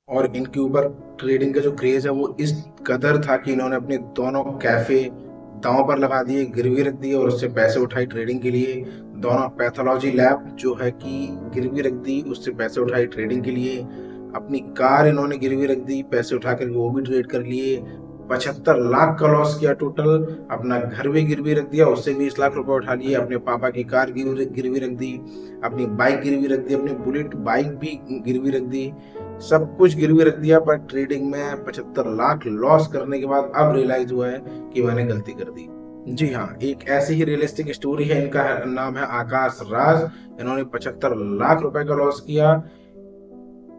और इनके ऊपर ट्रेडिंग का जो क्रेज है वो इस कदर था कि इन्होंने अपने दोनों कैफे दांव पर लगा दिए, गिरवी रख दिए और उससे पैसे उठाए ट्रेडिंग के लिए। दोनों पैथोलॉजी लैब जो है कि गिरवी रख दी, उससे पैसे उठाए ट्रेडिंग के लिए। अपनी कार इन्होंने गिरवी रख दी, पैसे उठा करके वो भी ट्रेड कर लिए। 75 लाख का लॉस किया टोटल। अपना घर भी गिरवी रख दिया, उससे 20 लाख रुपए उठा लिए। अपने पापा की कार गिरवी रख दी, अपनी बाइक गिरवी रख दी, अपनी बुलेट बाइक भी गिरवी रख दी। सब कुछ गिरवी रख दिया, पर ट्रेडिंग में 75 लाख लॉस करने के बाद अब रियलाइज हुआ है कि मैंने गलती कर दी। जी हाँ, एक ऐसी ही रियलिस्टिक स्टोरी है। इनका नाम है आकाश राज। इन्होंने 75 लाख रुपए का लॉस किया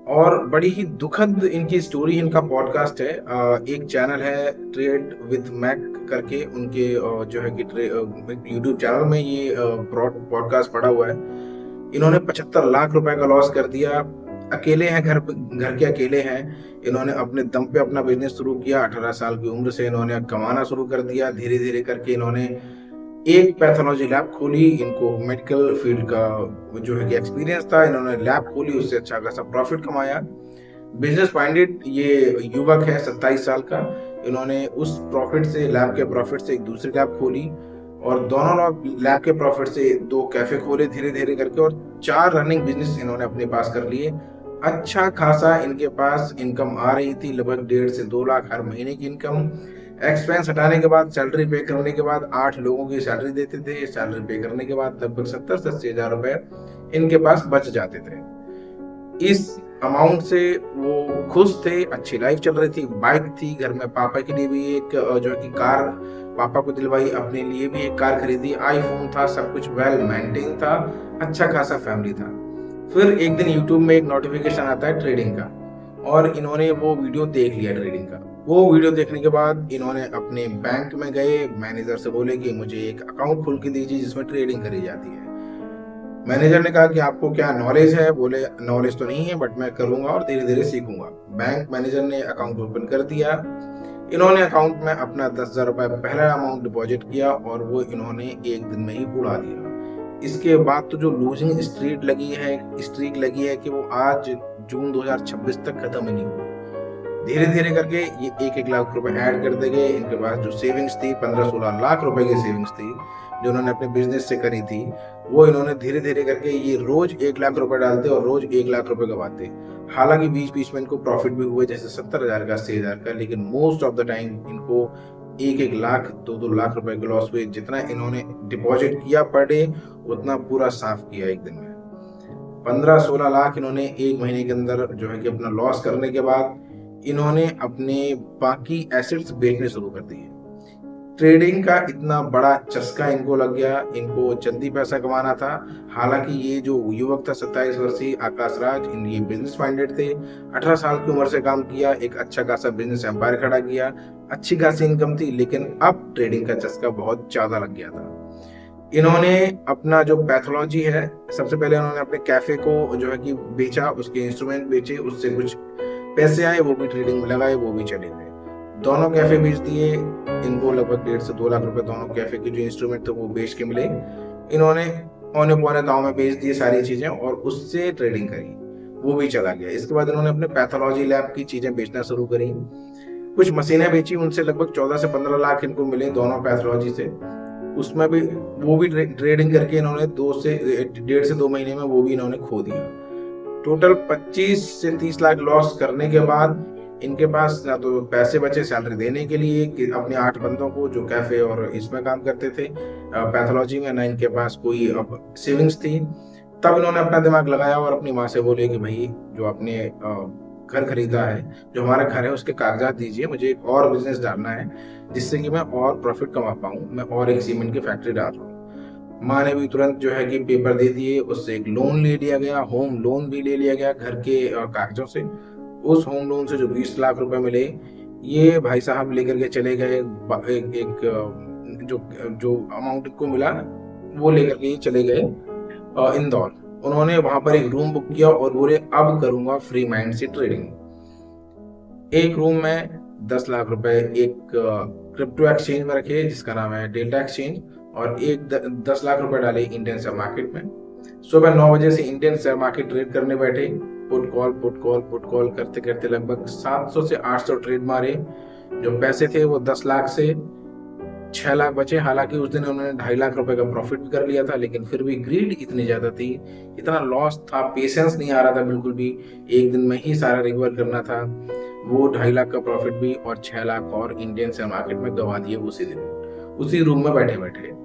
और बड़ी ही दुखद इनकी स्टोरी। इनका पॉडकास्ट है, एक चैनल है ट्रेड विद मैक करके, उनके जो है कि यूट्यूब चैनल में ये पॉडकास्ट पड़ा हुआ है। इन्होंने 75 लाख रुपए का लॉस कर दिया। अकेले हैं, घर के अकेले हैं। इन्होंने अपने दम पे अपना बिजनेस शुरू किया। 18 साल की उम्र से इन्होंने कमाना शुरू कर दिया। धीरे धीरे करके इन्होंने एक पैथोलॉजी लैब खोली। इनको मेडिकल फील्ड का जो है कि एक्सपीरियंस था। इन्होंने लैब खोली, उससे अच्छा खासा प्रॉफिट कमाया। बिजनेस माइंडेड ये युवक है, 27 साल का। इन्होंने उस प्रॉफिट से, लैब के प्रॉफिट से एक दूसरी लैब खोली और दोनों लैब के प्रॉफिट से 2 कैफे खोले धीरे धीरे करके, और 4 रनिंग बिजनेस इन्होंने अपने पास कर लिए। अच्छा खासा इनके पास इनकम आ रही थी, लगभग 1.5 से 2 लाख हर महीने की इनकम। एक्सपेंस हटाने के बाद, सैलरी पे करने के बाद 8 लोगों की सैलरी देते थे। सैलरी पे करने के बाद लगभग 70-80 हजार रुपए इनके पास बच जाते थे। इस अमाउंट से वो खुश थे, अच्छी लाइफ चल रही थी। बाइक थी घर में, पापा के लिए भी एक जो है कि कार पापा को दिलवाई, अपने लिए भी एक कार खरीदी। आईफोन था, सब कुछ वेल मेंटेन था, अच्छा खासा फैमिली था। फिर एक दिन यूट्यूब में एक नोटिफिकेशन आता है ट्रेडिंग का, और इन्होंने वो वीडियो देख लिया ट्रेडिंग का। वो वीडियो देखने के बाद इन्होंने अपने बैंक में गए, मैनेजर से बोले कि मुझे एक अकाउंट खोल के दीजिए जिसमें ट्रेडिंग करी जाती है। मैनेजर ने कहा कि आपको क्या नॉलेज है? बोले नॉलेज तो नहीं है, बट मैं करूंगा और धीरे धीरे सीखूंगा। बैंक मैनेजर ने अकाउंट ओपन कर दिया। इन्होंने अकाउंट में अपना 10,000 रुपए पहला अमाउंट डिपॉजिट किया और वो इन्होंने एक दिन में ही उड़ा दिया। इसके बाद तो जो लूजिंग स्ट्रीक लगी है कि वो आज जून 2026 तक खत्म ही नहीं हुई। धीरे धीरे करके ये 1-1 लाख रुपए ऐड करते गए। इनके पास जो सेविंग्स थी, 15-16 लाख रुपए की सेविंग्स थी जो उन्होंने अपने बिजनेस से करी थी, वो इन्होंने धीरे धीरे करके ये रोज 1 लाख रुपए डालते और रोज 1 लाख रुपए कमाते। हालांकि बीच बीच में इनको प्रॉफिट भी हुए, जैसे 70,000 का, 80,000 का, लेकिन मोस्ट ऑफ द टाइम इनको 1-1 लाख 2-2 लाख रुपए के लॉस हुए। जितना इन्होंने डिपॉजिट किया पर डे, उतना पूरा साफ किया एक दिन में। 15-16 लाख इन्होंने एक महीने के अंदर जो है कि अपना लॉस करने के बाद इन्होंने अपने बाकी एसेट्स बेचने शुरू कर दिए। ट्रेडिंग का इतना बड़ा चस्का इनको लग गया, इनको जल्दी पैसा कमाना था। हालांकि ये जो युवक था 27 वर्षीय आकाश राज, ये बिजनेस माइंडेड थे। 18 साल की उम्र से काम किया, एक अच्छा खासा बिजनेस एम्पायर खड़ा किया, अच्छी खासी इनकम थी। लेकिन अब ट्रेडिंग का चस्का बहुत ज्यादा लग गया था। इन्होंने अपना जो पैथोलॉजी है, सबसे पहले उन्होंने अपने कैफे को जो है कि बेचा, उसके इंस्ट्रूमेंट बेचे, उससे कुछ पैसे आए, वो भी ट्रेडिंग में लगाए, वो भी चले गए। दोनों कैफे बेच दिए। इनको लगभग 1.5 से 2 लाख रुपए दोनों कैफे के जो इंस्ट्रूमेंट थे वो बेच के मिले। इन्होंने औने पौने दाव में बेच दिए सारी चीजें और उससे ट्रेडिंग करी, वो भी चला गया। इसके बाद इन्होंने अपने पैथोलॉजी लैब की चीजें बेचना शुरू करी। कुछ मशीनें बेची, उनसे लगभग 14 से 15 लाख इनको मिले दोनों पैथोलॉजी से। उसमें भी वो भी ट्रेडिंग करके इन्होंने 1.5 से 2 महीने में वो भी इन्होंने खो दिया। टोटल 25 से 30 लाख लॉस करने के बाद इनके पास ना तो पैसे बचे सैलरी देने के लिए कि अपने 8 बंदों को जो कैफे और इसमें काम करते थे पैथोलॉजी में, ना इनके पास कोई अब सेविंग्स थी। तब इन्होंने अपना दिमाग लगाया और अपनी माँ से बोले कि भाई, जो आपने घर खरीदा है, जो हमारा घर है, उसके कागजात दीजिए, मुझे एक और बिजनेस डालना है जिससे कि मैं और प्रॉफिट कमा पाऊँ। मैं और एक सीमेंट की फैक्ट्री डाल रहा हूँ। माँ ने भी तुरंत जो है कि पेपर दे दिए, उससे एक लोन ले लिया गया, होम लोन भी ले लिया गया घर के कागजों से। उस होम लोन से जो 20 लाख रुपए मिले, ये भाई साहब लेकर के चले गए। जो जो अमाउंट को मिला, वो लेकर के चले गए इंदौर। उन्होंने वहां पर एक रूम बुक किया और बोले अब करूंगा फ्री माइंड से ट्रेडिंग। एक रूम में 10 लाख रुपए एक क्रिप्टो एक्सचेंज में रखे जिसका नाम है डेल्टा एक्सचेंज, और एक 10 लाख रुपए डाले इंडियन शेयर मार्केट में। सुबह 9 बजे से इंडियन शेयर मार्केट ट्रेड करने बैठे। पुट कॉल करते करते लगभग 700 से 800 ट्रेड मारे। जो पैसे थे वो 10 लाख से 6 लाख बचे। हालांकि उस दिन उन्होंने 2.5 लाख रुपए का प्रॉफिट भी कर लिया था, लेकिन फिर भी ग्रीड इतनी ज्यादा थी, इतना लॉस था, पेशेंस नहीं आ रहा था बिल्कुल भी, एक दिन में ही सारा रिकवर करना था। वो 2.5 लाख का प्रॉफिट भी और 6 लाख और इंडियन शेयर मार्केट में गवा दिए उसी दिन, उसी रूम में बैठे बैठे।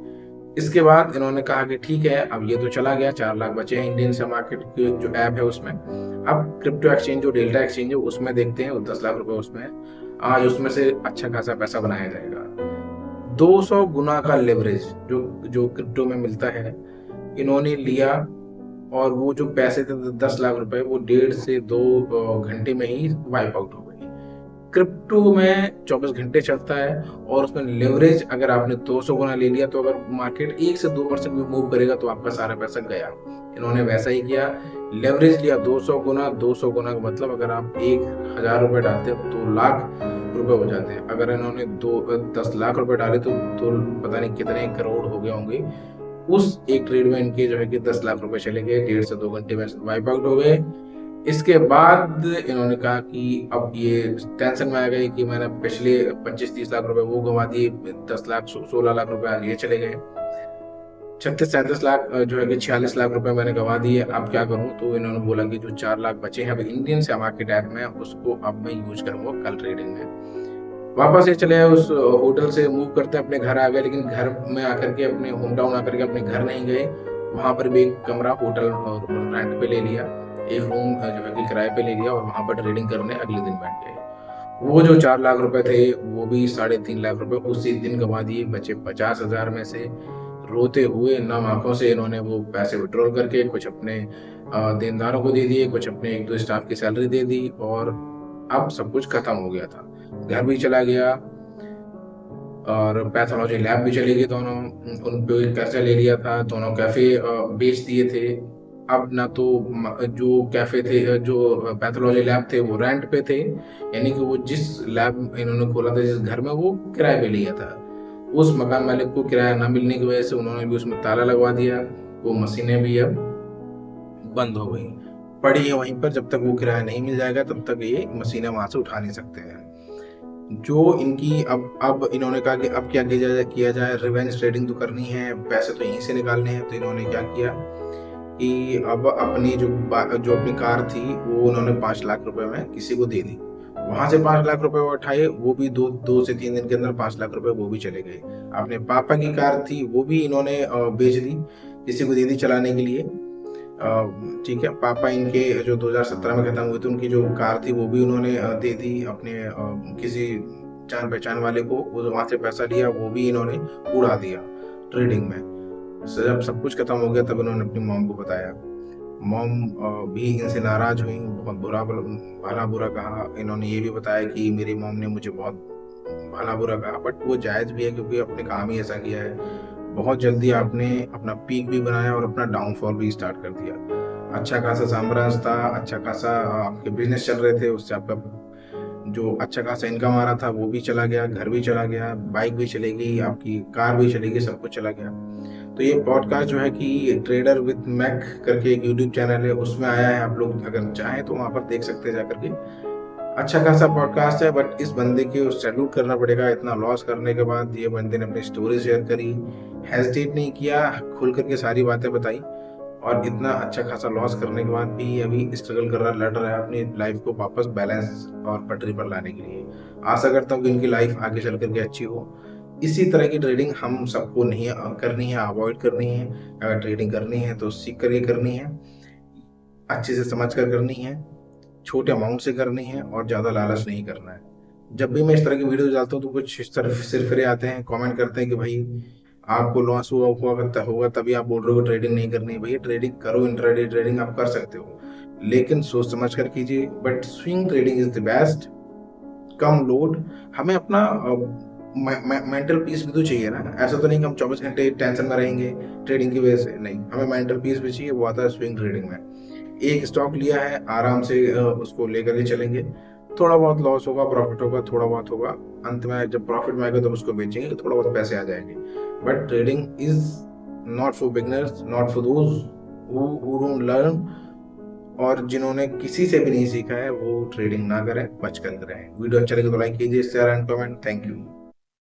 इसके बाद इन्होंने कहा कि ठीक है, अब ये तो चला गया, 4 लाख बचे हैं इंडियन शेयर मार्केट की जो ऐप है उसमें। अब क्रिप्टो एक्सचेंज जो डेल्टा एक्सचेंज है उसमें देखते हैं, 10 लाख रुपए उसमें है, आज उसमें से अच्छा खासा पैसा बनाया जाएगा। 200 गुना का लेवरेज जो जो क्रिप्टो में मिलता है इन्होंने लिया, और वो जो पैसे थे 10 लाख रुपए वो 1.5 से 2 घंटे में ही वाइप आउट हो गए। क्रिप्टो में 24 घंटे चलता है और उसमें लेवरेज अगर आपने 200 गुना ले लिया तो अगर मार्केट 1 से 2% भी मूव करेगा तो आपका सारा पैसा गया। इन्होंने वैसा ही किया, लेवरेज लिया 200 गुना। 200 गुना का मतलब अगर आप 1,000 रुपए डालते हो 2 लाख रुपए हो जाते हैं। अगर इन्होंने 10 लाख रुपए डाले तो पता नहीं कितने करोड़ हो गए होंगे। उस एक ट्रेड में इनके जो है कि 10 लाख रुपए चले गए, 1.5 से 2 घंटे में वाइप आउट हो गए। इसके बाद इन्होंने कहा कि अब ये टेंशन में आ गए कि मैंने पिछले 25-30 लाख रुपए वो गंवा दिए, 10 लाख 16 लाख रुपए आज ये चले गए, 36-37 लाख जो है कि 46 लाख रुपए मैंने गंवा दिए, अब क्या करूं। तो इन्होंने बोला कि जो 4 लाख बचे हैं अब इंडियन शेयर मार्केट ऐप में, उसको अब मैं यूज करूंगा कल ट्रेडिंग में। वापस ये चले आए, उस होटल से मूव करते अपने घर आ गए, लेकिन घर में आकर के अपने होम टाउन आकर के अपने घर नहीं गए, वहां पर भी एक कमरा होटल रेंट पे ले लिया, एक रूम जो है कि किराए पे ले लिया और वहां पर ट्रेडिंग करने अगले दिन बैठ गए। वो जो 4 लाख रुपए थे वो भी 3.5 लाख रुपए उसी दिन गंवा दिए, बचे 50,000 में से। रोते हुए नम आंखों से इन्होंने वो पैसे विड्रॉल करके कुछ अपने देनदारों को दे दिए, कुछ अपने 1-2 स्टाफ की सैलरी दे दी, और अब सब कुछ खत्म हो गया था। घर भी चला गया और पैथोलॉजी लैब भी चली गई दोनों, उन पे कर्जा ले लिया था, दोनों कैफे बेच दिए थे। अब ना तो जो कैफे थे, जो पैथोलॉजी लैब थे वो रेंट पे थे, यानी कि वो जिस लैब इन्होंने खोला था जिस घर में वो किराए पे लिया था, उस मकान मालिक को किराया ना मिलने की वजह से उन्होंने भी उसमें ताला लगवा दिया। वो मशीनें भी अब बंद हो गई, पड़ी है वहीं पर, जब तक वो किराया नहीं मिल जाएगा तब तक ये मशीनें वहां से उठा नहीं सकते हैं। जो इनकी अब इन्होंने कहा कि अब क्या किया जाए, रिवेंज ट्रेडिंग तो करनी है, पैसे तो यहीं से निकालने हैं। तो इन्होंने क्या किया कि अब अपनी जो अपनी कार थी वो उन्होंने 5 लाख रुपए में किसी को दे दी, वहां से 5 लाख रुपए उठाए, वो भी 2 से 3 दिन के अंदर 5 लाख रुपए वो भी चले गए। अपने पापा की कार थी वो भी इन्होंने बेच दी, किसी को दे दी चलाने के लिए। ठीक है, पापा इनके जो 2017 में खत्म हुए थे, उनकी जो कार थी वो भी उन्होंने दे दी अपने किसी जान पहचान वाले को, वो वहां से पैसा लिया वो भी इन्होंने उड़ा दिया ट्रेडिंग में। जब सब कुछ खत्म हो गया तब इन्होंने अपनी मॉम को बताया। मॉम भी इनसे नाराज हुई, बहुत भला बुरा कहा। इन्होंने ये भी बताया कि मेरी मॉम ने मुझे बहुत भला बुरा कहा, बट वो जायज भी है क्योंकि अपने काम ही ऐसा किया है। बहुत जल्दी आपने अपना पीक भी बनाया और अपना डाउनफॉल भी स्टार्ट कर दिया। अच्छा खासा साम्राज्य था, अच्छा खासा आपके बिजनेस चल रहे थे, उससे आपका जो अच्छा खासा इनकम आ रहा था वो भी चला गया, घर भी चला गया, बाइक भी चली गई, आपकी कार भी चली गई, सब कुछ चला गया। तो ये पॉडकास्ट जो है कि ट्रेडर विद मैक करके एक यूट्यूब चैनल है, उसमें आया है, आप लोग अगर चाहें तो वहां पर देख सकते हैं जाकर के। अच्छा खासा पॉडकास्ट है, बट इस बंदे को सैल्यूट करना पड़ेगा। इतना लॉस करने के बाद ये बंदे ने अपनी स्टोरी शेयर करी, हेजिटेट नहीं किया, खुल करके सारी बातें बताई, और इतना अच्छा खासा लॉस करने के बाद भी अभी स्ट्रगल कर रहा, लड़ रहा है अपनी लाइफ को वापस बैलेंस और पटरी पर लाने के लिए। आशा करता हूँ कि इनकी लाइफ आगे चल करके अच्छी हो। इसी तरह की ट्रेडिंग हम सबको नहीं करनी है, अवॉइड करनी है। अगर ट्रेडिंग करनी है तो सीख करके करनी है, अच्छे से समझ कर करनी है, छोटे अमाउंट से करनी है, और ज़्यादा लालच नहीं करना है। जब भी मैं इस तरह की वीडियो डालता हूँ तो कुछ इस तरह सिरफिरे आते हैं, कमेंट करते हैं कि भाई आपको लॉस होगा तभी आप बोल रहे हो ट्रेडिंग नहीं करनी। भैया ट्रेडिंग करो, इंट्राडे ट्रेडिंग आप कर सकते हो, लेकिन सोच समझ कर कीजिए। But swing trading is the best. Come load, हमें अपना मेंटल पीस भी तो चाहिए ना। ऐसा तो नहीं कि हम 24 घंटे टेंशन में रहेंगे ट्रेडिंग की वजह से, नहीं, हमें मेंटल पीस भी चाहिए। वो आता है स्विंग ट्रेडिंग में। एक स्टॉक लिया है, आराम से उसको लेकर के चलेंगे, थोड़ा बहुत लॉस होगा, प्रॉफिट होगा, थोड़ा बहुत होगा, अंत में जब प्रॉफिट में आएगा तो उसको बेचेंगे, थोड़ा बहुत पैसे आ जाएंगे। But trading is not for beginners, not for those who don't learn और जिन्होंने किसी से भी नहीं सीखा है वो ट्रेडिंग ना करें, बच कर रहें। वीडियो अच्छा लगे तो लाइक कीजिए, share and comment. Thank you.